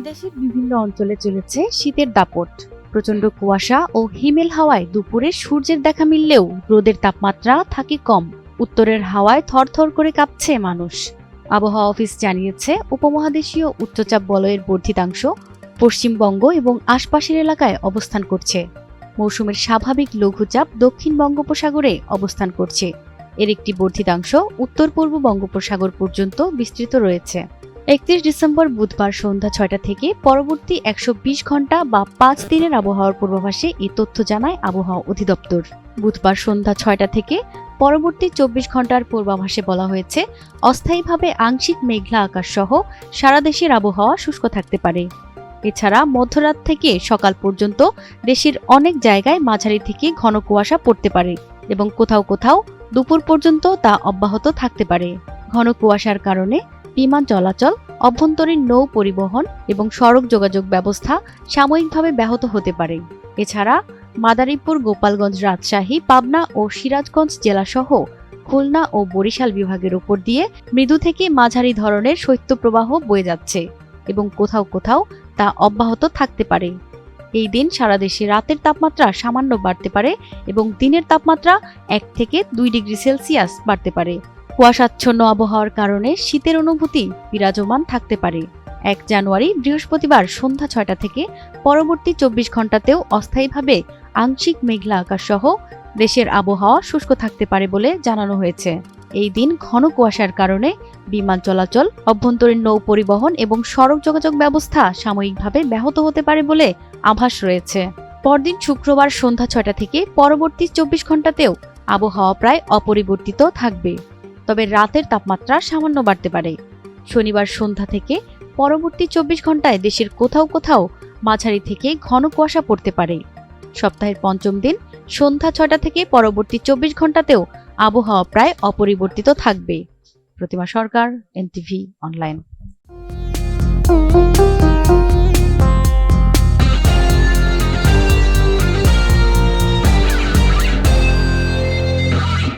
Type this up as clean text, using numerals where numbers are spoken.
দেশের বিভিন্ন অঞ্চলে চলেছে শীতের দাপট। প্রচণ্ড কুয়াশা ও হিমেল হাওয়ায় দুপুরে সূর্যের দেখা মিললেও রোদের তাপমাত্রা থাকে কম। উত্তরের হাওয়ায় থরথর করে কাঁপছে মানুষ। আবহাওয়া অফিস জানিয়েছে, উপমহাদেশীয় উচ্চচাপ বলয়ের বর্ধিতাংশ পশ্চিমবঙ্গ এবং আশপাশের এলাকায় অবস্থান করছে। মৌসুমের স্বাভাবিক লঘুচাপ দক্ষিণ বঙ্গোপসাগরে অবস্থান করছে। এর একটি বর্ধিতাংশ উত্তর পূর্ব বঙ্গোপসাগর পর্যন্ত বিস্তৃত রয়েছে। 31 ডিসেম্বর বুধবার সন্ধ্যা 6টা থেকে পরবর্তী 120 ঘন্টা বা 5 দিনের আবহাওয়ার পূর্বাভাসে এই তথ্য জানায় আবহাওয়া অধিদপ্তর। বুধবার সন্ধ্যা 6টা থেকে পরবর্তী 24 ঘন্টার পূর্বাভাসে বলা হয়েছে, অস্থায়ীভাবে আংশিক মেঘলা আকাশ সহ সারা দেশের আবহাওয়া শুষ্ক থাকতে পারে। এছাড়া মধ্যরাত থেকে সকাল পর্যন্ত দেশের অনেক জায়গায় মাঝারি থেকে ঘন কুয়াশা পড়তে পারে এবং কোথাও কোথাও দুপুর পর্যন্ত তা অব্যাহত থাকতে পারে। ঘন কুয়াশার কারণে বিমান চলাচল, অভ্যন্তরীণ নৌ পরিবহন এবং সড়ক যোগাযোগ ব্যবস্থা সাময়িকভাবে ব্যাহত হতে পারে। এছাড়া মাদারীপুর, গোপালগঞ্জ, রাজশাহী, পাবনা ও সিরাজগঞ্জ জেলাসহ খুলনা ও বরিশাল বিভাগের উপর দিয়ে মৃদু থেকে মাঝারি ধরনের শৈত্যপ্রবাহ বয়ে যাচ্ছে এবং কোথাও কোথাও তা অব্যাহত থাকতে পারে। এই দিন সারা দেশে রাতের তাপমাত্রা সামান্য বাড়তে পারে এবং দিনের তাপমাত্রা 1 থেকে 2 ডিগ্রি সেলসিয়াস বাড়তে পারে। কুয়াশাচ্ছন্ন আবহাওয়ার কারণে শীতের অনুভূতি বিরাজমান থাকতে পারে। 1 জানুয়ারি বৃহস্পতিবার সন্ধ্যা 6টা থেকে পরবর্তী 24 ঘন্টাতেও অস্থায়ীভাবে আংশিক মেঘলা আকাশ সহ দেশের আবহাওয়া শুষ্ক থাকতে পারে বলে জানানো হয়েছে। এই দিন ঘন কুয়াশার কারণে বিমান চলাচল, অভ্যন্তরীণ নৌ পরিবহন এবং সড়ক যোগাযোগ ব্যবস্থা সাময়িকভাবে ব্যাহত হতে পারে বলে আভাস রয়েছে। পরদিন শুক্রবার সন্ধ্যা 6টা থেকে পরবর্তী 24 ঘন্টাতেও আবহাওয়া প্রায় অপরিবর্তিত থাকবে, তবে রাতের তাপমাত্রা সামান্য বাড়তে পারে। শনিবার সন্ধ্যা থেকে পরবর্তী 24 ঘন্টায় দেশের কোথাও কোথাও মাঝারি থেকে ঘন কুয়াশা পড়তে পারে। সপ্তাহের পঞ্চম দিন সন্ধ্যা 6টা থেকে পরবর্তী 24 ঘন্টাতেও আবহাওয়া প্রায় অপরিবর্তিত থাকবে। প্রতিমা সরকার, এনটিভি অনলাইন।